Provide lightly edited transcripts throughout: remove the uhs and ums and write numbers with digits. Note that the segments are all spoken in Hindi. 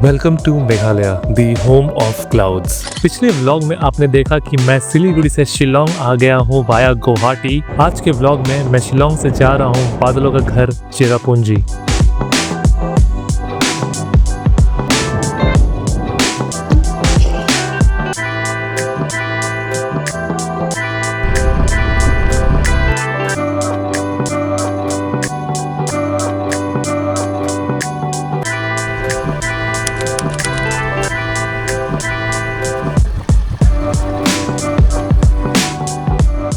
Welcome to Meghalaya the home of clouds. पिछले व्लॉग में आपने देखा कि मैं सिलीगुड़ी से शिलोंग आ गया हूँ वाया गुवाहाटी। आज के व्लॉग में मैं शिलोंग से जा रहा हूँ बादलों का घर चेरापूंजी।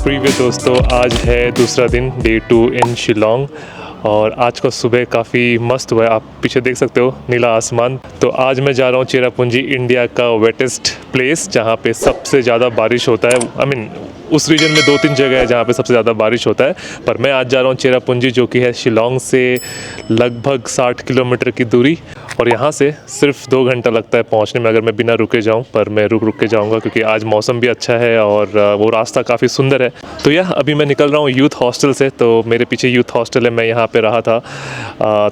प्रिय दोस्तों, आज है दूसरा दिन, डे 2 इन शिलोंग और आज का सुबह काफ़ी मस्त हुआ है। आप पीछे देख सकते हो नीला आसमान। तो आज मैं जा रहा हूँ चेरापूंजी, इंडिया का वेटेस्ट प्लेस जहाँ पे सबसे ज़्यादा बारिश होता है। उस रीजन में 2-3 जगह है जहाँ पे सबसे ज़्यादा बारिश होता है, पर मैं आज जा रहा हूँ चेरापूंजी, जो कि है शिलोंग से लगभग 60 किलोमीटर की दूरी और यहाँ से सिर्फ 2 घंटा लगता है पहुँचने में, अगर मैं बिना रुके जाऊँ। पर मैं रुक के जाऊँगा क्योंकि आज मौसम भी अच्छा है और वो रास्ता काफ़ी सुंदर है। तो अभी मैं निकल रहा हूँ यूथ हॉस्टल से। तो मेरे पीछे यूथ हॉस्टल है, मैं यहाँ पे रहा था।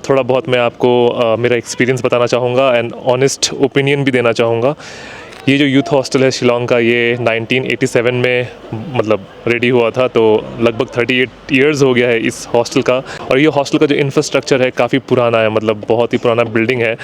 थोड़ा बहुत मैं आपको मेरा एक्सपीरियंस बताना चाहूँगा एंड ऑनेस्ट ओपिनियन भी देना चाहूँगा। ये जो यूथ हॉस्टल है शिलोंग का, ये 1987 में रेडी हुआ था, तो लगभग 38 इयर्स हो गया है इस हॉस्टल का। और ये हॉस्टल का जो इंफ्रास्ट्रक्चर है काफ़ी पुराना है, बहुत ही पुराना बिल्डिंग है।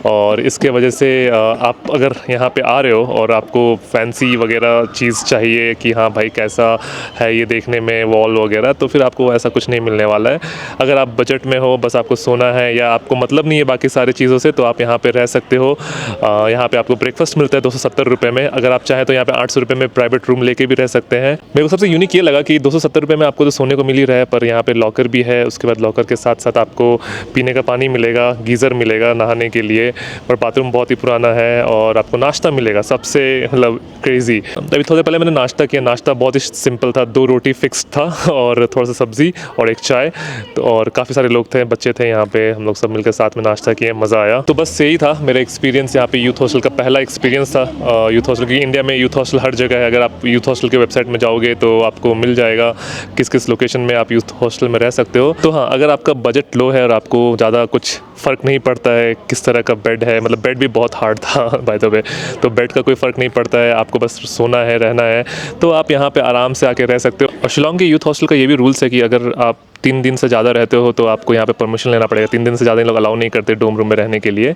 और इसके वजह से आप अगर यहाँ पे आ रहे हो और आपको फैंसी वगैरह चीज़ चाहिए कि हाँ भाई कैसा है ये देखने में वॉल वगैरह, तो फिर आपको ऐसा कुछ नहीं मिलने वाला है। अगर आप बजट में हो, बस आपको सोना है या आपको मतलब नहीं है बाकी सारी चीज़ों से, तो आप यहाँ पर रह सकते हो। यहाँ पर आपको ब्रेकफास्ट मिलता है 270 रुपये में। अगर आप चाहें तो यहाँ पे 800 रुपये में प्राइवेट रूम लेके भी रह सकते हैं। मेरे को सबसे यूनिक ये लगा कि 270 रुपये में आपको तो सोने को मिल ही रहा है, पर यहाँ पे लॉकर भी है। उसके बाद लॉकर के साथ साथ आपको पीने का पानी मिलेगा, गीज़र मिलेगा नहाने के लिए, पर बाथरूम बहुत ही पुराना है। और आपको नाश्ता मिलेगा, सबसे क्रेज़ी। अभी थोड़े पहले मैंने नाश्ता किया। नाश्ता बहुत ही सिंपल था, 2 रोटी फिक्स था और थोड़ा सा सब्ज़ी और एक चाय। तो और काफ़ी सारे लोग थे, बच्चे थे यहाँ पे, हम लोग सब मिलकर साथ में नाश्ता किए, मज़ा आया। तो बस यही था मेरा एक्सपीरियंस यहाँ पे यूथ हॉस्टल का, पहला एक्सपीरियंस था यूथ हॉस्टल की। इंडिया में यूथ हॉस्टल हर जगह है। अगर आप यूथ हॉस्टल के वेबसाइट में जाओगे तो आपको मिल जाएगा किस किस लोकेशन में आप यूथ हॉस्टल में रह सकते हो। तो हाँ, अगर आपका बजट लो है और आपको ज़्यादा कुछ फ़र्क नहीं पड़ता है किस तरह का बेड है, बेड भी बहुत हार्ड था बाय द वे, तो बेड का कोई फ़र्क नहीं पड़ता है, आपको बस सोना है, रहना है, तो आप यहाँ पे आराम से आके रह सकते हो। और शिलोंग के यूथ हॉस्टल का ये भी रूल्स है कि अगर आप 3 दिन से ज़्यादा रहते हो तो आपको यहाँ पे परमिशन लेना पड़ेगा। 3 दिन से ज़्यादा इन लोग अलाउ नहीं करते डोम रूम में रहने के लिए,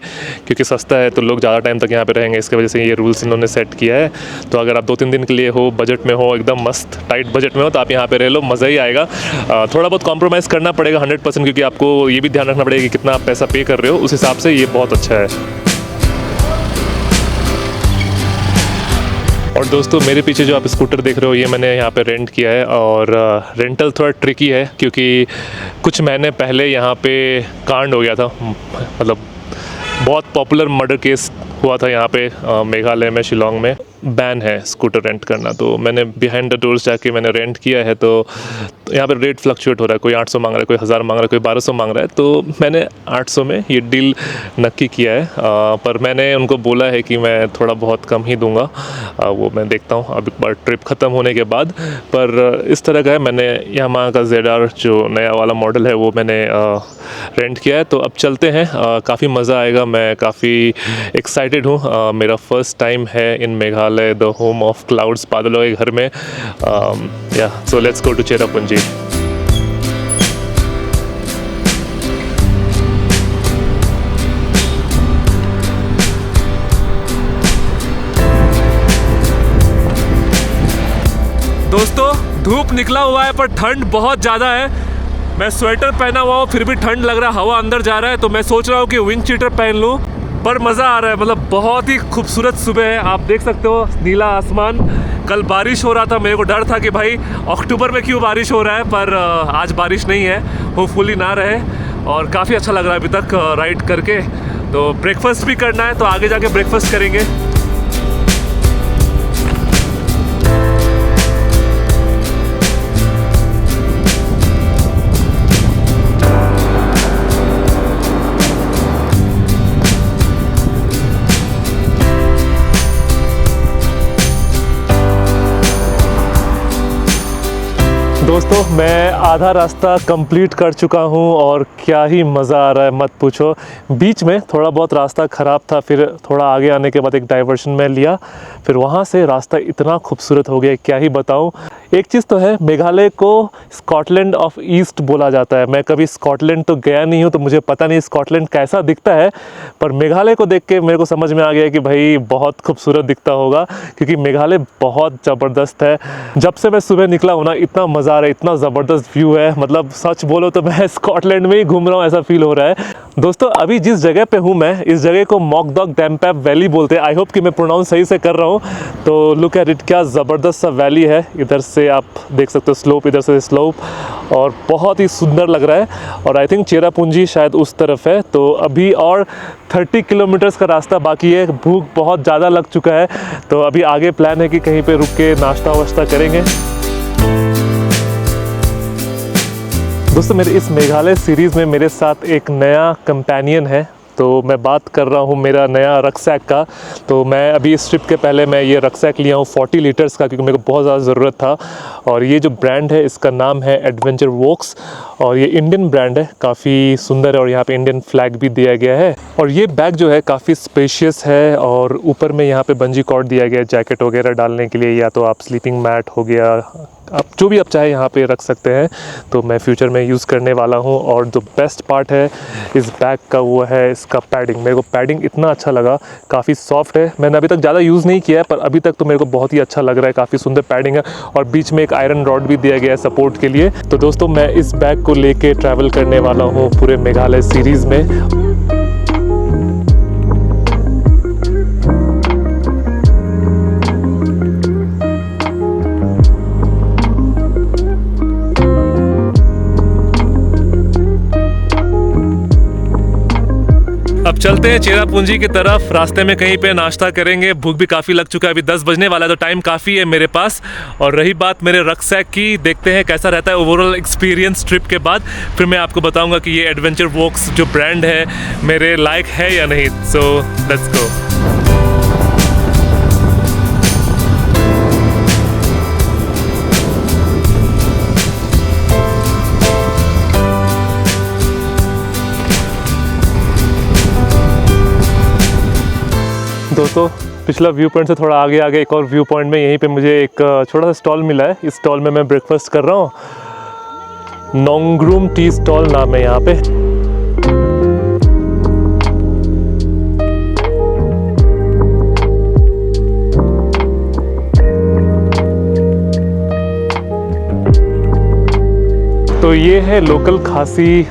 क्योंकि सस्ता है तो लोग ज़्यादा टाइम तक यहाँ पे रहेंगे, इसकी वजह से ये रूल्स इन्होंने सेट किया है। तो अगर आप 2-3 दिन के लिए हो, बजट में हो, एकदम मस्त टाइट बजट में हो, तो आप यहाँ पे रह लो, मज़ा ही आएगा। थोड़ा बहुत कॉम्प्रोमाइज़ करना पड़ेगा 100%, क्योंकि आपको ये भी ध्यान रखना पड़ेगा कि कितना आप पैसा पे कर रहे हो, उस हिसाब से ये बहुत अच्छा है। और दोस्तों, मेरे पीछे जो आप स्कूटर देख रहे हो, ये मैंने यहाँ पे रेंट किया है। और रेंटल थोड़ा ट्रिकी है क्योंकि कुछ महीने पहले यहाँ पे कांड हो गया था। बहुत पॉपुलर मर्डर केस हुआ था यहाँ पे मेघालय में, शिलोंग में। बैन है स्कूटर रेंट करना, तो मैंने बिहाइंड द डोर्स जाके मैंने रेंट किया है। तो यहाँ पे रेट फ्लक्चुएट हो रहा है, कोई 800 मांग रहा है, कोई 1000 मांग रहा है, कोई 1200 मांग रहा है। तो मैंने 800 में ये डील नक्की किया है। पर मैंने उनको बोला है कि मैं थोड़ा बहुत कम ही दूंगा, वो मैं देखता हूँ अभी ट्रिप ख़त्म होने के बाद। पर इस तरह का है, मैंने यामाहा का ZR जो नया वाला मॉडल है वो मैंने रेंट किया है। तो अब चलते हैं, काफ़ी मज़ा आएगा। मैं काफ़ी एक्साइटेड हूँ। मेरा फर्स्ट टाइम है in Meghalaya, the home of clouds, बादलों के घर में। So let's go to Cherrapunji. दोस्तों, धूप निकला हुआ है पर ठंड बहुत ज़्यादा है। मैं स्वेटर पहना हुआ हूँ, फिर भी ठंड लग रहा है, हवा अंदर जा रहा है। तो मैं सोच रहा हूँ कि विंड चीटर पहन लूँ, पर मज़ा आ रहा है। बहुत ही खूबसूरत सुबह है, आप देख सकते हो नीला आसमान। कल बारिश हो रहा था, मेरे को डर था कि भाई अक्टूबर में क्यों बारिश हो रहा है, पर आज बारिश नहीं है, होपफुली ना रहे। और काफ़ी अच्छा लग रहा है अभी तक राइड करके। तो ब्रेकफास्ट भी करना है, तो आगे जाके ब्रेकफास्ट करेंगे। दोस्तों मैं आधा रास्ता कंप्लीट कर चुका हूँ और क्या ही मज़ा आ रहा है मत पूछो। बीच में थोड़ा बहुत रास्ता ख़राब था, फिर थोड़ा आगे आने के बाद एक डाइवर्शन में लिया, फिर वहाँ से रास्ता इतना खूबसूरत हो गया क्या ही बताऊँ। एक चीज़ तो है, मेघालय को स्कॉटलैंड ऑफ ईस्ट बोला जाता है। मैं कभी स्कॉटलैंड तो गया नहीं हूँ तो मुझे पता नहीं स्कॉटलैंड कैसा दिखता है, पर मेघालय को देख के मेरे को समझ में आ गया कि भाई बहुत खूबसूरत दिखता होगा, क्योंकि मेघालय बहुत ज़बरदस्त है। जब से मैं सुबह निकला हूँ ना, इतना मज़ा आ रहा है, इतना ज़बरदस्त व्यू है, मतलब सच बोलो तो मैं स्कॉटलैंड में ही घूम रहा हूँ ऐसा फील हो रहा है। दोस्तों अभी जिस जगह पे हूँ मैं, इस जगह को मॉकदॉक डैमपैप वैली बोलते हैं। आई होप कि मैं प्रोनाउंस सही से कर रहा हूँ। तो लुक एट इट, क्या ज़बरदस्त सा वैली है। इधर से आप देख सकते हो स्लोप, इधर से स्लोप, और बहुत ही सुंदर लग रहा है। और आई थिंक चेरापूंजी शायद उस तरफ है। तो अभी और 30 किलोमीटर्स का रास्ता बाकी है। भूख बहुत ज़्यादा लग चुका है, तो अभी आगे प्लान है कि कहीं पे रुक के नाश्ता वाश्ता करेंगे। दोस्तों मेरे इस मेघालय सीरीज़ में मेरे साथ एक नया कंपेनियन है, तो मैं बात कर रहा हूँ मेरा नया रक्सैक का। तो मैं अभी इस ट्रिप के पहले मैं ये रक्सैक लिया हूँ 40 लीटर्स का, क्योंकि मेरे को बहुत ज़्यादा ज़रूरत था। और ये जो ब्रांड है इसका नाम है एडवेंचर वॉक्स, और ये इंडियन ब्रांड है, काफ़ी सुंदर है, और यहाँ पे इंडियन फ्लैग भी दिया गया है। और ये बैग जो है काफ़ी स्पेशियस है, और ऊपर में यहाँ पे बंजी कॉर्ड दिया गया है जैकेट वगैरह डालने के लिए, या तो आप स्लीपिंग मैट हो गया, आप जो भी आप चाहे यहाँ पे रख सकते हैं। तो मैं फ्यूचर में यूज़ करने वाला हूँ। और जो बेस्ट पार्ट है इस बैग का वो है इसका पैडिंग। मेरे को पैडिंग इतना अच्छा लगा, काफ़ी सॉफ्ट है। मैंने अभी तक ज़्यादा यूज़ नहीं किया है, पर अभी तक तो मेरे को बहुत ही अच्छा लग रहा है, काफ़ी सुंदर पैडिंग है। और बीच में एक आयरन रॉड भी दिया गया है सपोर्ट के लिए। तो दोस्तों मैं इस बैग को लेके ट्रैवल करने वाला हूँ पूरे मेघालय सीरीज़ में। अब चलते हैं चेरापूंजी की तरफ। रास्ते में कहीं पे नाश्ता करेंगे, भूख भी काफ़ी लग चुका है, अभी 10 बजने वाला है, तो टाइम काफ़ी है मेरे पास। और रही बात मेरे रक्सैक की, देखते हैं कैसा रहता है ओवरऑल एक्सपीरियंस ट्रिप के बाद। फिर मैं आपको बताऊंगा कि ये एडवेंचर वॉक्स जो ब्रांड है मेरे लायक है या नहीं। सो लेट्स गो। दोस्तों पिछला व्यू पॉइंट से थोड़ा आगे एक और व्यू पॉइंट में यहीं पे मुझे एक छोटा सा स्टॉल मिला है। इस स्टॉल में मैं ब्रेकफास्ट कर रहा हूँ। नोंगरूम टी स्टॉल नाम है यहाँ पे। तो ये है लोकल खासी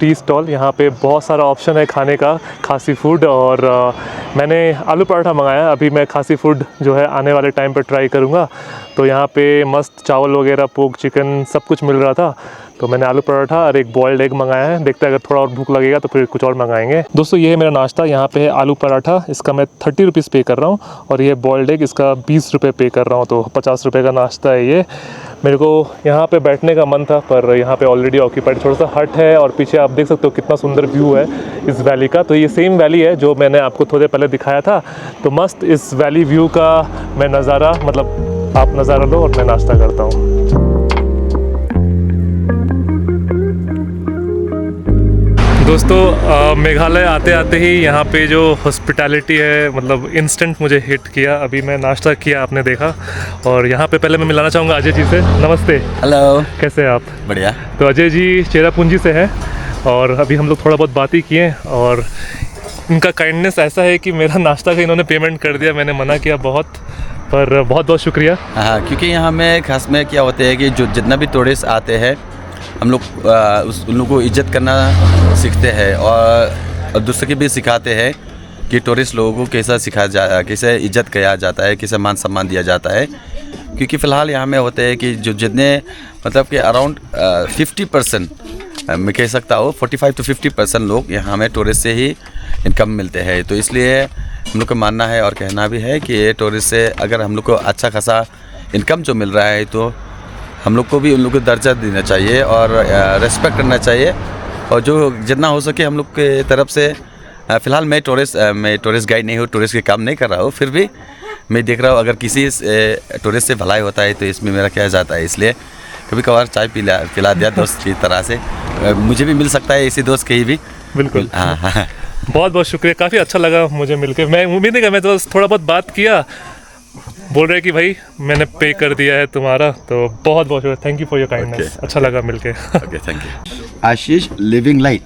टी स्टॉल। यहाँ पे बहुत सारा ऑप्शन है खाने का, खासी फूड। और मैंने आलू पराठा मंगाया। अभी मैं खासी फूड जो है आने वाले टाइम पर ट्राई करूँगा। तो यहाँ पे मस्त चावल वगैरह, पोर्क, चिकन सब कुछ मिल रहा था। तो मैंने आलू पराठा और एक बॉइल्ड एग मंगाया है। देखते हैं अगर थोड़ा और भूख लगेगा तो फिर कुछ और मंगाएंगे। दोस्तों ये है मेरा नाश्ता। यहाँ पे है आलू पराठा, इसका मैं 30 रुपीज़ पे कर रहा हूँ। और ये बॉइल्ड एग, इसका 20 रुपये पे कर रहा हूँ। तो 50 रुपये का नाश्ता है ये। मेरे को यहाँ पे बैठने का मन था, पर यहाँ पे ऑलरेडी ऑक्यूपाइड थोड़ा सा हट है। और पीछे आप देख सकते हो कितना सुंदर व्यू है इस वैली का। तो ये सेम वैली है जो मैंने आपको थोड़े पहले दिखाया था। तो मस्त इस वैली व्यू का मैं नज़ारा, मतलब आप नज़ारा लो और मैं नाश्ता करता हूँ। दोस्तों मेघालय आते आते ही यहाँ पे जो हॉस्पिटैलिटी है, मतलब इंस्टेंट मुझे हिट किया। अभी मैं नाश्ता किया, आपने देखा। और यहाँ पे पहले मैं मिलाना चाहूँगा अजय जी से। नमस्ते। हेलो। कैसे हैं आप? बढ़िया। तो अजय जी चेरापूंजी से हैं, और अभी हम लोग थोड़ा बहुत बात ही किए। और इनका काइंडनेस ऐसा है कि मेरा नाश्ता का इन्होंने पेमेंट कर दिया। मैंने मना किया बहुत, पर बहुत बहुत शुक्रिया। हाँ, क्योंकि यहाँ में खास में क्या होता है कि जो जितना भी टूरिस्ट आते हैं, हम लोग उन लोगों को इज्जत करना सीखते हैं। और दूसरे के भी सिखाते हैं कि टूरिस्ट लोगों को कैसे इज्जत किया जाता है, कैसे मान सम्मान दिया जाता है। क्योंकि फ़िलहाल यहाँ में होते हैं कि जो जितने मतलब कि अराउंड 50% मैं कह सकता हूँ 45 to 50% लोग यहाँ में टूरिस्ट से ही इनकम मिलते हैं। तो इसलिए हम लोग का मानना है और कहना भी है कि टूरिस्ट से अगर हम लोग को अच्छा खासा इनकम जो मिल रहा है, तो हम लोग को भी उन लोग को दर्जा देना चाहिए और रेस्पेक्ट करना चाहिए। और जो जितना हो सके हम लोग के तरफ से, फ़िलहाल मैं टूरिस्ट गाइड नहीं हूँ, टूरिस्ट के काम नहीं कर रहा हूँ, फिर भी मैं देख रहा हूँ अगर किसी टूरिस्ट से भलाई होता है तो इसमें मेरा क्या जाता है। इसलिए कभी कभार चाय पिला दिया दोस्त की तरह से। मुझे भी मिल सकता है ऐसे दोस्त कहीं भी। बिल्कुल। हाँ हाँ। बहुत बहुत शुक्रिया, काफ़ी अच्छा लगा मुझे मिलके। मैं उम्मीद नहीं कर, मैं तो थोड़ा बहुत बात किया, बोल रहे कि भाई मैंने पे कर दिया है तुम्हारा, तो बहुत बहुत शुक्रिया। Thank you for your kindness. अच्छा लगा मिलके। Okay, thank you. Ashish living light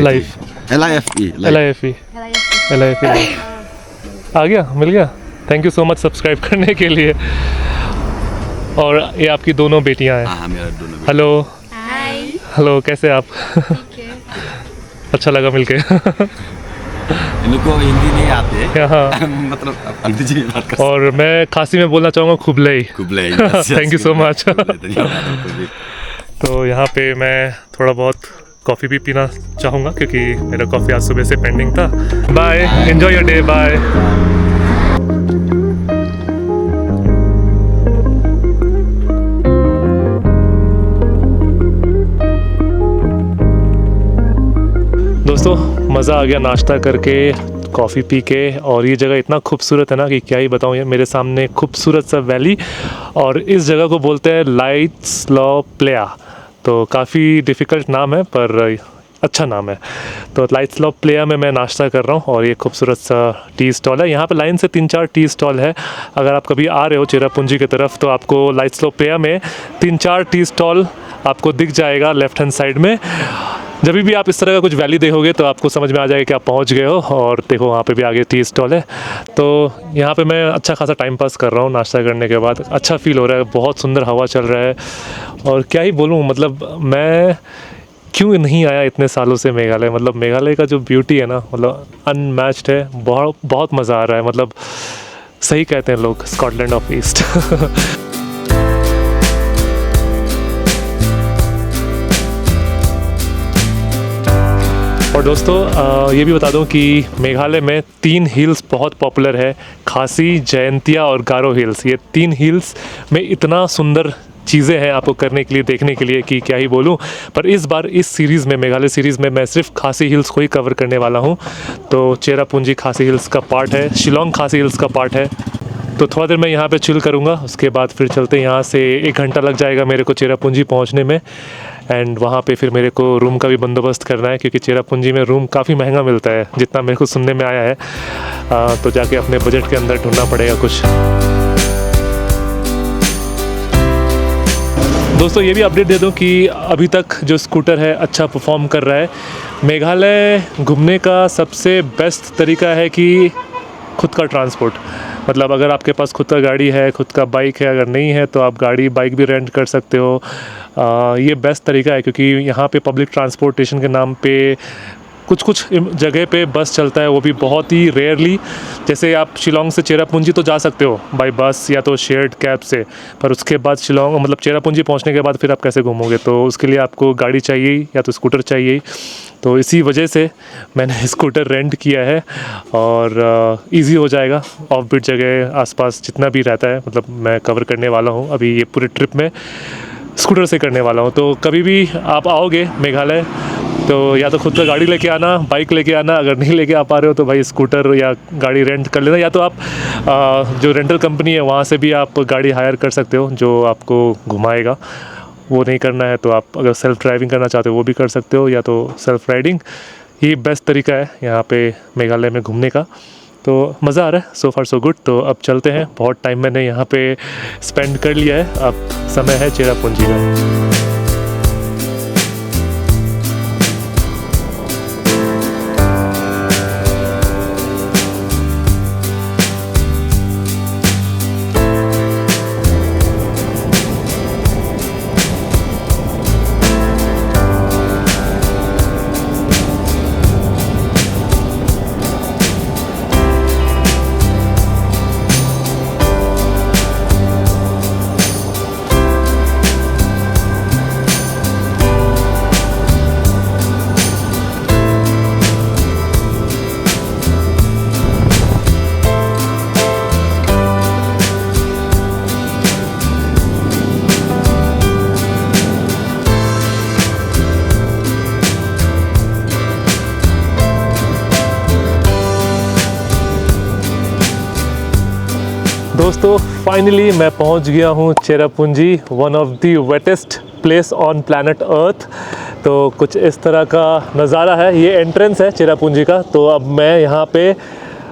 life LIFE आ गया, मिल गया। Thank you so much subscribe करने के लिए। और ये आपकी दोनों बेटियां हैं। हाँ, मेरा दोनों। हेलो। हाय। हेलो, कैसे आप? ठीक है। अच्छा लगा मिलके। इनको हिंदी नहीं आते। हाँ। मतलब अंग्रेजी में बात कर। और मैं खासी में बोलना चाहूँगा खुबलई। Kublai. Thank you so much। तो यहाँ पे मैं थोड़ा बहुत कॉफ़ी भी पीना चाहूँगा क्योंकि मेरा कॉफ़ी आज सुबह से पेंडिंग था। Bye, enjoy your day, bye. दोस्तों मज़ा आ गया नाश्ता करके, कॉफ़ी पी के। और ये जगह इतना खूबसूरत है ना कि क्या ही बताऊँ। ये मेरे सामने खूबसूरत सा वैली, और इस जगह को बोलते हैं लाइट्स लॉ प्लेया। तो काफ़ी डिफ़िकल्ट नाम है पर अच्छा नाम है। तो लाइट्स लॉ प्लेया में मैं नाश्ता कर रहा हूँ, और ये खूबसूरत सा टी स्टॉल है। यहाँ पे लाइन से 3-4 टी स्टॉल है। अगर आप कभी आ रहे हो चेरापूंजी की तरफ तो आपको लाइट्स लॉ प्लेया में 3-4 टी स्टॉल आपको दिख जाएगा लेफ़्ट हैंड साइड में। जब भी आप इस तरह का कुछ वैली देखोगे तो आपको समझ में आ जाएगा कि आप पहुंच गए हो। और देखो वहाँ पे भी आगे टी स्टॉल है। तो यहाँ पे मैं अच्छा खासा टाइम पास कर रहा हूँ नाश्ता करने के बाद। अच्छा फील हो रहा है, बहुत सुंदर हवा चल रहा है। और क्या ही बोलूँ, मतलब मैं क्यों नहीं आया इतने सालों से मेघालय। मतलब मेघालय का जो ब्यूटी है ना, मतलब अनमैच्ड है। बहुत बहुत मज़ा आ रहा है। मतलब सही कहते हैं लोग, स्कॉटलैंड ऑफ ईस्ट। और दोस्तों ये भी बता दूं कि मेघालय में 3 हिल्स बहुत पॉपुलर है, खासी, जयंतिया और गारो हिल्स। ये 3 हिल्स में इतना सुंदर चीज़ें हैं आपको करने के लिए, देखने के लिए कि क्या ही बोलूं। पर इस बार इस सीरीज़ में, मेघालय सीरीज़ में, मैं सिर्फ खासी हिल्स को ही कवर करने वाला हूं। तो चेरापूंजी खासी हिल्स का पार्ट है, शिलोंग खासी हिल्स का पार्ट है। तो थोड़ा देर मैं यहाँ पे चिल करूँगा, उसके बाद फिर चलते हैं। यहाँ से 1 घंटा लग जाएगा मेरे को चेरापूंजी पहुँचने में। एंड वहाँ पे फिर मेरे को रूम का भी बंदोबस्त करना है क्योंकि चेरापूंजी में रूम काफ़ी महंगा मिलता है, जितना मेरे को सुनने में आया है। तो जाके अपने बजट के अंदर ढूंढना पड़ेगा कुछ। दोस्तों ये भी अपडेट दे दूं कि अभी तक जो स्कूटर है अच्छा परफॉर्म कर रहा है। मेघालय घूमने का सबसे बेस्ट तरीका है कि खुद का ट्रांसपोर्ट। मतलब अगर आपके पास खुद का गाड़ी है, खुद का बाइक है, अगर नहीं है तो आप गाड़ी बाइक भी रेंट कर सकते हो। ये बेस्ट तरीका है क्योंकि यहाँ पे पब्लिक ट्रांसपोर्टेशन के नाम पे कुछ जगह पे बस चलता है, वो भी बहुत ही रेयरली। जैसे आप शिलोंग से चेरापूंजी तो जा सकते हो बाय बस या तो शेयर्ड कैब से, पर उसके बाद शिलोंग मतलब चेरापूंजी पहुंचने के बाद फिर आप कैसे घूमोगे। तो उसके लिए आपको गाड़ी चाहिए या तो स्कूटर चाहिए। तो इसी वजह से मैंने स्कूटर रेंट किया है और इजी हो जाएगा। ऑफ बीट जगह आसपास जितना भी रहता है, मतलब मैं कवर करने वाला हूँ अभी ये पूरे ट्रिप में, स्कूटर से करने वाला हूँ। तो कभी भी आप आओगे मेघालय तो या तो खुद का गाड़ी लेके आना, बाइक लेके आना। अगर नहीं लेके आ पा रहे हो तो भाई स्कूटर या गाड़ी रेंट कर लेना, या तो आप जो रेंटल कंपनी है वहाँ से भी आप गाड़ी हायर कर सकते हो जो आपको घुमाएगा। वो नहीं करना है तो आप अगर सेल्फ़ ड्राइविंग करना चाहते हो वो भी कर सकते हो, या तो सेल्फ़ राइडिंग। ये बेस्ट तरीका है यहाँ पे मेघालय में घूमने का। तो मज़ा आ रहा है, सो फार सो गुड। तो अब चलते हैं, बहुत टाइम मैंने यहाँ पे स्पेंड कर लिया है, अब समय है चेरापूंजी का। दोस्तों फाइनली मैं पहुंच गया हूं Cherrapunji, one of the wettest place on planet Earth. तो कुछ इस तरह का नज़ारा है, ये एंट्रेंस है चेरापूंजी का। तो अब मैं यहाँ पे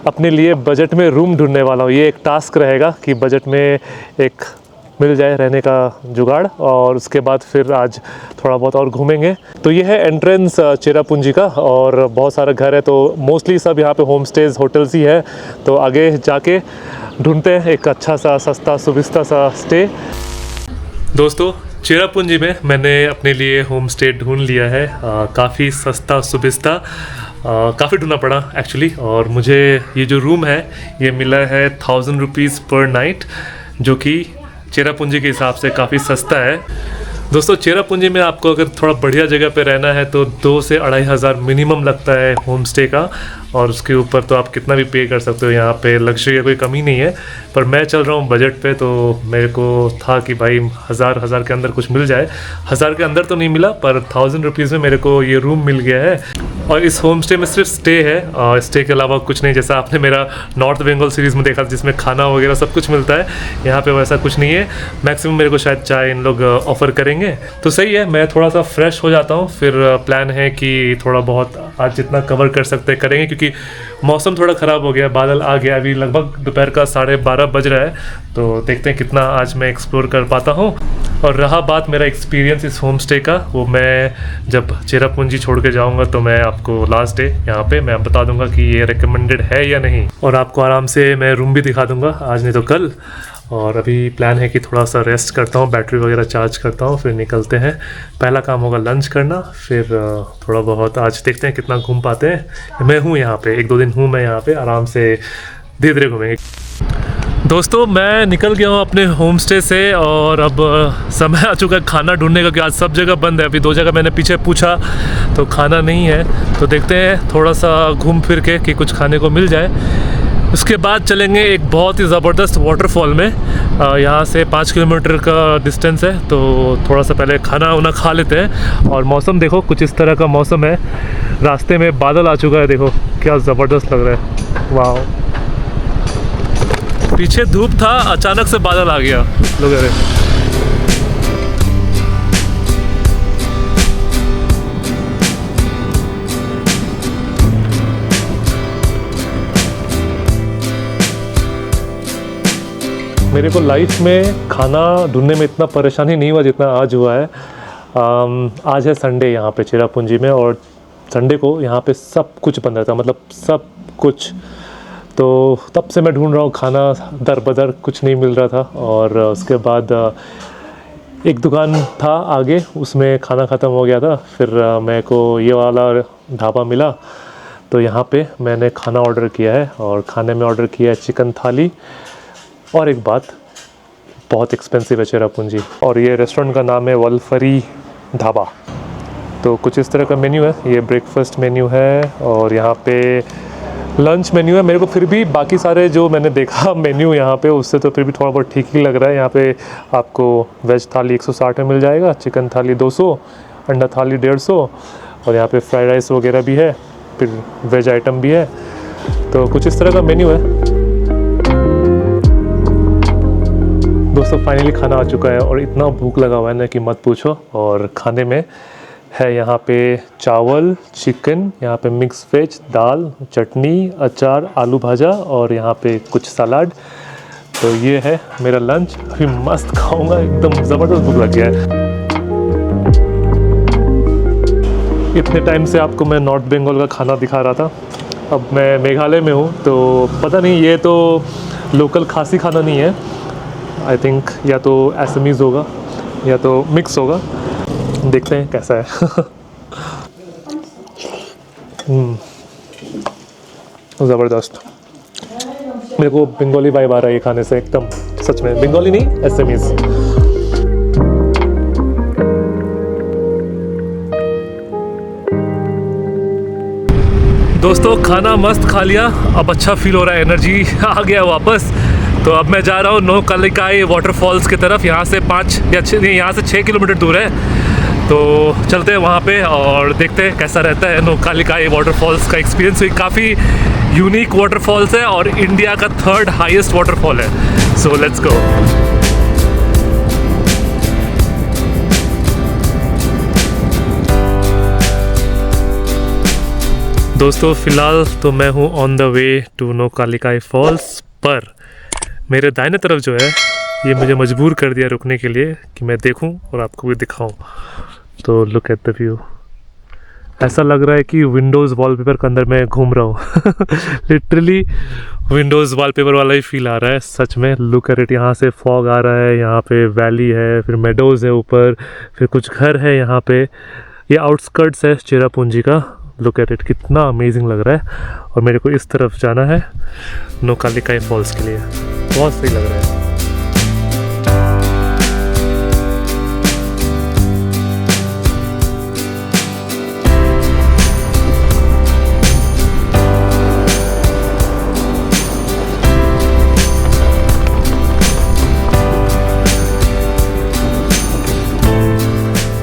अपने लिए बजट में रूम ढूंढने वाला हूँ। ये एक टास्क रहेगा कि बजट में एक मिल जाए रहने का जुगाड़, और उसके बाद फिर आज थोड़ा बहुत और घूमेंगे। तो ये है एंट्रेंस चेरापूंजी का, और बहुत सारा घर है, तो मोस्टली सब यहाँ पे होम स्टेज होटल्स ही है। तो आगे जाके ढूंढते हैं एक अच्छा सा सस्ता सुविस्ता सा स्टे। दोस्तों चेरापूंजी में मैंने अपने लिए होम स्टे ढूंढ लिया है, काफ़ी सस्ता सुविस्ता, काफ़ी ढूंढना पड़ा एक्चुअली। और मुझे ये जो रूम है ये मिला है 1000 रुपीज़ पर नाइट, जो कि चेरापूंजी के हिसाब से काफ़ी सस्ता है। दोस्तों चेरापूंजी में आपको अगर थोड़ा बढ़िया जगह पे रहना है तो 2 से 2500 मिनिमम लगता है होम स्टे का, और उसके ऊपर तो आप कितना भी पे कर सकते हो। यहाँ पे लग्जरी का कोई कमी नहीं है। पर मैं चल रहा हूँ बजट पे, तो मेरे को था कि भाई 1000 के अंदर कुछ मिल जाए। 1000 के अंदर तो नहीं मिला, पर 1000 रुपीज़ में मेरे को ये रूम मिल गया है। और इस होम स्टे में सिर्फ स्टे है, और स्टे के अलावा कुछ नहीं। जैसा आपने मेरा नॉर्थ बंगाल सीरीज़ में देखा जिसमें खाना वगैरह सब कुछ मिलता है, यहाँ पे वैसा कुछ नहीं है। मैक्सिमम मेरे को शायद चाय इन लोग ऑफ़र करेंगे। तो सही है, मैं थोड़ा सा फ्रेश हो जाता हूँ, फिर प्लान है कि थोड़ा बहुत आज जितना कवर कर सकते हैं करेंगे, क्योंकि मौसम थोड़ा ख़राब हो गया, बादल आ गया। अभी लगभग दोपहर का 12:30 बज रहा है, तो देखते हैं कितना आज मैं एक्सप्लोर कर पाता हूँ। और रहा बात मेरा एक्सपीरियंस इस होम स्टे का, वो मैं जब चेरापूंजी छोड़ के जाऊँगा तो मैं आपको लास्ट डे यहाँ पे मैं बता दूंगा कि ये रिकमेंडेड है या नहीं, और आपको आराम से मैं रूम भी दिखा दूंगा आज नहीं तो कल। और अभी प्लान है कि थोड़ा सा रेस्ट करता हूँ, बैटरी वगैरह चार्ज करता हूँ, फिर निकलते हैं। पहला काम होगा लंच करना, फिर थोड़ा बहुत आज देखते हैं कितना घूम पाते हैं। मैं हूँ यहाँ पे, 1-2 दिन हूँ मैं यहाँ पे, आराम से धीरे धीरे घूमेंगे। दोस्तों मैं निकल गया हूँ अपने होम स्टे से, और अब समय आ चुका है खाना ढूंढने का, कि आज सब जगह बंद है। अभी 2 जगह मैंने पीछे पूछा तो खाना नहीं है, तो देखते हैं थोड़ा सा घूम फिर के कि कुछ खाने को मिल जाए। उसके बाद चलेंगे एक बहुत ही ज़बरदस्त वाटरफॉल में, यहाँ से 5 किलोमीटर का डिस्टेंस है। तो थोड़ा सा पहले खाना वाना खा लेते हैं। और मौसम देखो कुछ इस तरह का मौसम है, रास्ते में बादल आ चुका है, देखो क्या ज़बरदस्त लग रहा है, वाह। पीछे धूप था, अचानक से बादल आ गया वगैरह। मेरे को लाइफ में खाना ढूंढने में इतना परेशानी नहीं हुआ जितना आज हुआ है। आज है संडे यहाँ पे चेरापूंजी में, और संडे को यहाँ पे सब कुछ बंद रहता है, मतलब सब कुछ। तो तब से मैं ढूंढ रहा हूँ खाना, दर बदर कुछ नहीं मिल रहा था। और उसके बाद एक दुकान था आगे, उसमें खाना ख़त्म हो गया था। फिर मेरे को ये वाला ढाबा मिला, तो यहाँ पे मैंने खाना ऑर्डर किया है। और खाने में ऑर्डर किया है चिकन थाली। और एक बात, बहुत एक्सपेंसिव है चेरापूंजी, और ये रेस्टोरेंट का नाम है वलफरी ढाबा। तो कुछ इस तरह का मेन्यू है, ये ब्रेकफास्ट मेन्यू है, और यहाँ पे लंच मेन्यू है। मेरे को फिर भी बाकी सारे जो मैंने देखा मेन्यू यहाँ पे, उससे तो फिर भी थोड़ा बहुत ठीक ही लग रहा है। यहाँ पे आपको वेज थाली 160 में मिल जाएगा, चिकन थाली 200, अंडा थाली 150, और यहाँ पे फ्राइड राइस वगैरह भी है, फिर वेज आइटम भी है। तो कुछ इस तरह का मेन्यू है। दोस्तों फाइनली खाना आ चुका है, और इतना भूख लगा हुआ है ना कि मत पूछो। और खाने में है यहाँ पे चावल, चिकन, यहाँ पे मिक्स वेज, दाल, चटनी, अचार, आलू भाजा, और यहाँ पे कुछ सलाद। तो ये है मेरा लंच, अभी मस्त खाऊंगा, एकदम ज़बरदस्त भूख लग गया है। इतने टाइम से आपको मैं नॉर्थ बंगाल का खाना दिखा रहा था, अब मैं मेघालय में हूँ, तो पता नहीं ये तो लोकल खासी खाना नहीं है। आई थिंक या तो एसमीज़ होगा या तो मिक्स होगा, देखते हैं कैसा है। ज़बरदस्त, मेरे को बंगाली वाइब आ रहा है ये खाने से एकदम, सच में। बंगाली नहीं, एसमीज़। दोस्तों खाना मस्त खा लिया, अब अच्छा फील हो रहा है, एनर्जी आ गया वापस। तो अब मैं जा रहा हूँ नौकालिकाई वाटरफॉल्स की तरफ। यहाँ से 5 या 6 नहीं, यहाँ से 6 किलोमीटर दूर है। तो चलते हैं वहाँ पे और देखते हैं कैसा रहता है नौकालिकाई वाटरफॉल्स का एक्सपीरियंस। काफ़ी यूनिक वाटरफॉल्स है और इंडिया का 3rd हाईएस्ट वाटरफॉल है। So let's go. दोस्तों फ़िलहाल तो मैं हूँ on the way to Nohkalikai falls, पर मेरे दाहिने तरफ जो है ये मुझे मजबूर कर दिया रुकने के लिए कि मैं देखूं और आपको भी दिखाऊं। तो लुक एट द व्यू। ऐसा लग रहा है कि विंडोज़ वॉलपेपर के अंदर मैं घूम रहा हूँ। लिटरली विंडोज़ वॉलपेपर वाला ही फील आ रहा है सच में। लुक एट इट, यहाँ से फॉग आ रहा है, यहाँ पे वैली है, फिर मेडोज़ है ऊपर, फिर कुछ घर है यहाँ पे। ये आउटस्कर्ट्स है चेरापूंजी का। लुक एट इट, कितना अमेजिंग लग रहा है। और मेरे को इस तरफ जाना है नोकालिकाई फॉल्स के लिए। बहुत सही लग रहा है।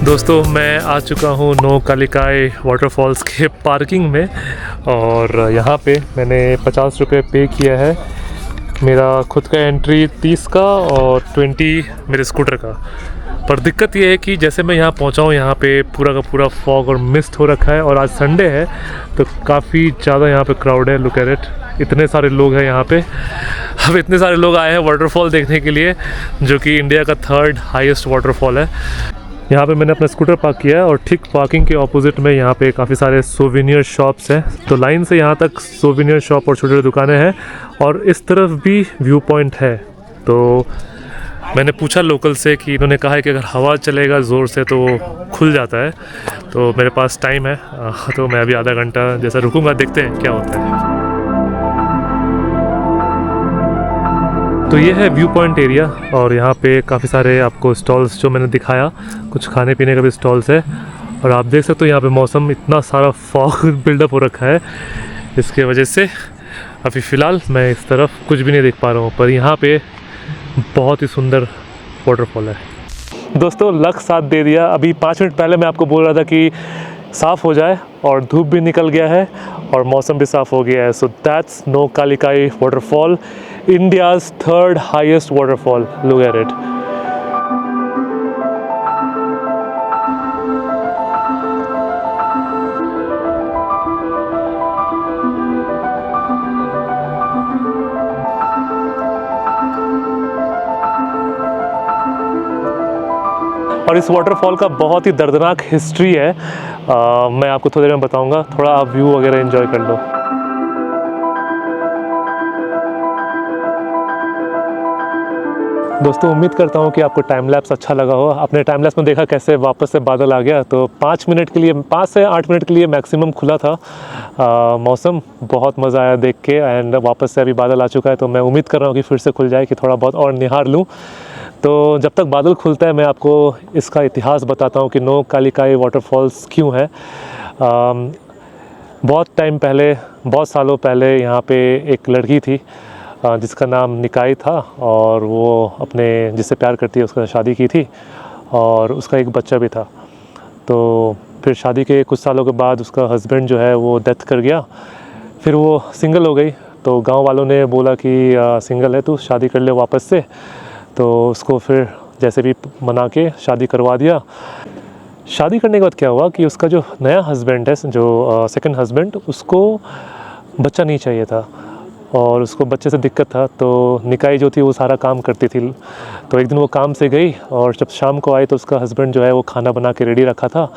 दोस्तों मैं आ चुका हूँ नोकालिकाई वाटरफॉल्स के पार्किंग में, और यहाँ पे मैंने 50 रुपये पे किया है। मेरा खुद का एंट्री 30 का और 20 मेरे स्कूटर का। पर दिक्कत ये है कि जैसे मैं यहाँ पहुँचा हूँ, यहाँ पे पूरा का पूरा फॉग और मिस्ट हो रखा है, और आज संडे है तो काफ़ी ज़्यादा यहाँ पे क्राउड है। लुक एट इट, इतने सारे लोग हैं यहाँ पे। अब इतने सारे लोग आए हैं वाटरफॉल देखने के लिए, जो कि इंडिया का 3rd हाईएस्ट वाटरफॉल है। यहाँ पे मैंने अपना स्कूटर पार्क किया है, और ठीक पार्किंग के ऑपोजिट में यहाँ पे काफ़ी सारे सोवेनियर शॉप्स हैं। तो लाइन से यहाँ तक सोवेनियर शॉप और छोटी छोटी दुकानें हैं, और इस तरफ भी व्यू पॉइंट है। तो मैंने पूछा लोकल से कि इन्होंने कहा है कि अगर हवा चलेगा ज़ोर से तो वो खुल जाता है। तो मेरे पास टाइम है, तो मैं अभी आधा घंटा जैसा रुकूँगा, देखते हैं क्या होता है। तो ये है व्यू पॉइंट एरिया, और यहाँ पे काफ़ी सारे आपको स्टॉल्स जो मैंने दिखाया, कुछ खाने पीने का भी स्टॉल्स है। और आप देख सकते हो यहाँ पे मौसम, इतना सारा फॉग बिल्डअप हो रखा है, इसके वजह से अभी फ़िलहाल मैं इस तरफ कुछ भी नहीं देख पा रहा हूँ। पर यहाँ पे बहुत ही सुंदर वाटरफॉल है। दोस्तों लक साथ दे दिया। अभी 5 मिनट पहले मैं आपको बोल रहा था कि साफ़ हो जाए, और धूप भी निकल गया है और मौसम भी साफ़ हो गया है। So that's Nohkalikai waterfall, India's 3rd highest waterfall. Look at it. और इस वाटरफॉल का बहुत ही दर्दनाक हिस्ट्री है। मैं आपको थोड़ी देर में बताऊंगा। थोड़ा आप व्यू वगैरह एंजॉय कर लो। दोस्तों उम्मीद करता हूँ कि आपको टाइम लैप्स अच्छा लगा हो। आपने टाइम लैप्स में देखा कैसे वापस से बादल आ गया। तो 5 मिनट के लिए, 5 से 8 मिनट के लिए मैक्सिमम खुला था मौसम। बहुत मज़ा आया देख के, एंड वापस से अभी बादल आ चुका है। तो मैं उम्मीद कर रहा हूँ कि फिर से खुल जाए, कि थोड़ा बहुत और निहार लूँ। तो जब तक बादल खुलता है मैं आपको इसका इतिहास बताता हूँ कि नोकालिकाई वाटरफॉल्स क्यों है। बहुत टाइम पहले, बहुत सालों पहले यहाँ पे एक लड़की थी जिसका नाम निकाई था, और वो अपने जिससे प्यार करती है उसका शादी की थी, और उसका एक बच्चा भी था। तो फिर शादी के कुछ सालों के बाद उसका हस्बैंड जो है वो डेथ कर गया। फिर वो सिंगल हो गई। तो गांव वालों ने बोला कि सिंगल है तू, शादी कर ले वापस से। तो उसको फिर जैसे भी मना के शादी करवा दिया। शादी करने के बाद क्या हुआ कि उसका जो नया हस्बैंड है, जो सेकंड हस्बैंड, उसको बच्चा नहीं चाहिए था, और उसको बच्चे से दिक्कत था। तो निकाई जो थी वो सारा काम करती थी। तो एक दिन वो काम से गई, और जब शाम को आई तो उसका हस्बैंड जो है वो खाना बना के रेडी रखा था,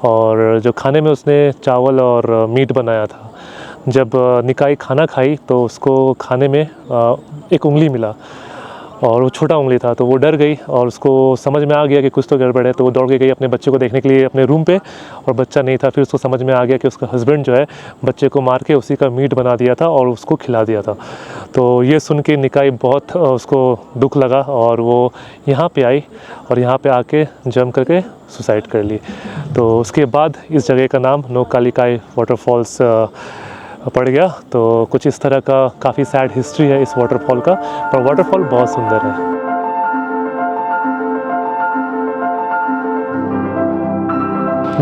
और जो खाने में उसने चावल और मीट बनाया था। जब निकाई खाना खाई तो उसको खाने में एक उंगली मिला, और वो छोटा उंगली था। तो वो डर गई, और उसको समझ में आ गया कि कुछ तो गड़बड़ है। तो वो दौड़ के गई अपने बच्चे को देखने के लिए अपने रूम पे, और बच्चा नहीं था। फिर उसको समझ में आ गया कि उसका हस्बैंड जो है बच्चे को मार के उसी का मीट बना दिया था और उसको खिला दिया था। तो ये सुन के निकाई बहुत उसको दुख लगा, और वो यहाँ पे आई, और यहाँ पे आके जम करके सुसाइड कर ली। तो उसके बाद इस जगह का नाम नोकालिकाई वाटरफॉल्स पड़ गया। तो कुछ इस तरह का काफ़ी सैड हिस्ट्री है इस वाटरफॉल का, पर वाटरफॉल बहुत सुंदर है।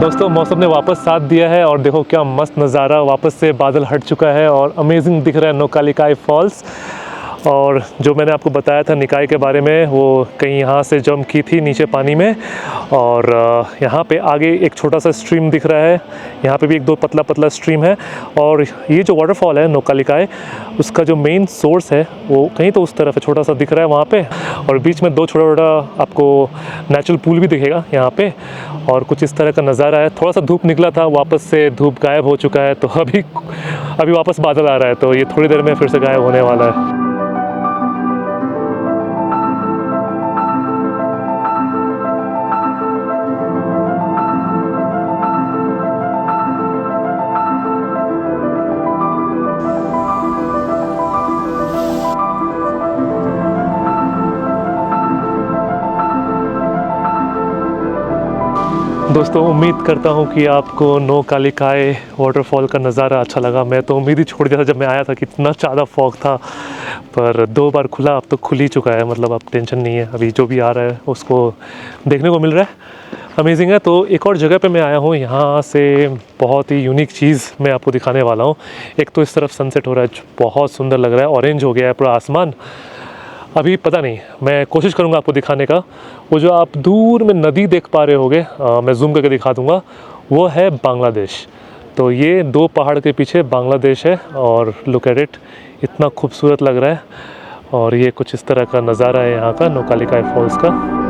दोस्तों मौसम ने वापस साथ दिया है, और देखो क्या मस्त नज़ारा, वापस से बादल हट चुका है और अमेजिंग दिख रहा है नोकालिकाई फॉल्स। और जो मैंने आपको बताया था निकाय के बारे में, वो कहीं यहाँ से जंप की थी नीचे पानी में। और यहाँ पे आगे एक छोटा सा स्ट्रीम दिख रहा है, यहाँ पे भी एक दो पतला पतला स्ट्रीम है। और ये जो वाटरफॉल है नोकालिकाय, उसका जो मेन सोर्स है वो कहीं तो उस तरफ है, छोटा सा दिख रहा है वहाँ पे। और बीच में दो छोटा छोटा आपको नेचुरल पूल भी दिखेगा यहाँ पे। और कुछ इस तरह का नज़ारा है। थोड़ा सा धूप निकला था, वापस से धूप गायब हो चुका है, तो अभी वापस बादल आ रहा है, तो ये थोड़ी देर में फिर से गायब होने वाला है। दोस्तों उम्मीद करता हूँ कि आपको नोकालिकाय वाटरफॉल का नज़ारा अच्छा लगा। मैं तो उम्मीद ही छोड़ दिया था जब मैं आया था कि इतना ज़्यादा फॉग था, पर 2 बार खुला, अब तो खुल ही चुका है। मतलब अब टेंशन नहीं है, अभी जो भी आ रहा है उसको देखने को मिल रहा है। अमेजिंग है। तो एक और जगह पे मैं आया हूँ, यहाँ से बहुत ही यूनिक चीज़ मैं आपको दिखाने वाला हूँ। एक तो इस तरफ सनसेट हो रहा है जो बहुत सुंदर लग रहा है, ऑरेंज हो गया है पूरा आसमान। अभी पता नहीं, मैं कोशिश करूँगा आपको दिखाने का। वो जो आप दूर में नदी देख पा रहे होगे, मैं जूम करके दिखा दूँगा, वो है बांग्लादेश। तो ये 2 पहाड़ के पीछे बांग्लादेश है, और लुक एट इट, इतना खूबसूरत लग रहा है। और ये कुछ इस तरह का नज़ारा है यहाँ का नोकालिकाय फॉल्स का।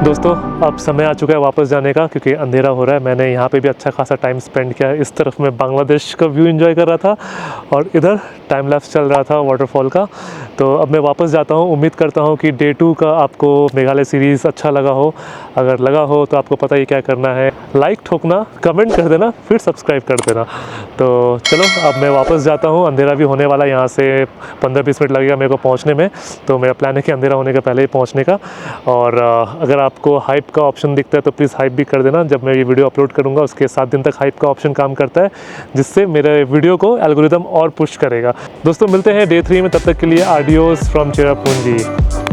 दोस्तों अब समय आ चुका है वापस जाने का, क्योंकि अंधेरा हो रहा है। मैंने यहाँ पे भी अच्छा खासा टाइम स्पेंड किया। इस तरफ मैं बांग्लादेश का व्यू एंजॉय कर रहा था, और इधर टाइम लैप्स चल रहा था वाटरफॉल का। तो अब मैं वापस जाता हूँ। उम्मीद करता हूँ कि डे 2 का आपको मेघालय सीरीज़ अच्छा लगा हो। अगर लगा हो तो आपको पता ही क्या करना है, लाइक ठोकना, कमेंट कर देना, फिर सब्सक्राइब कर देना। तो चलो अब मैं वापस जाता हूँ, अंधेरा भी होने वाला है। यहाँ से 15-20 मिनट लगेगा मेरे को पहुँचने में, तो मेरा प्लान है कि अंधेरा होने के पहले ही पहुँचने का। और अगर आपको हाइप का ऑप्शन दिखता है तो प्लीज़ हाइप भी कर देना। जब मैं ये वीडियो अपलोड करूँगा उसके 7 दिन तक हाइप का ऑप्शन काम करता है, जिससे मेरे वीडियो को एल्गोरिदम और पुश करेगा। दोस्तों मिलते हैं डे 3 में, तब तक के लिए आडियोस फ्रॉम चेरापूंजी।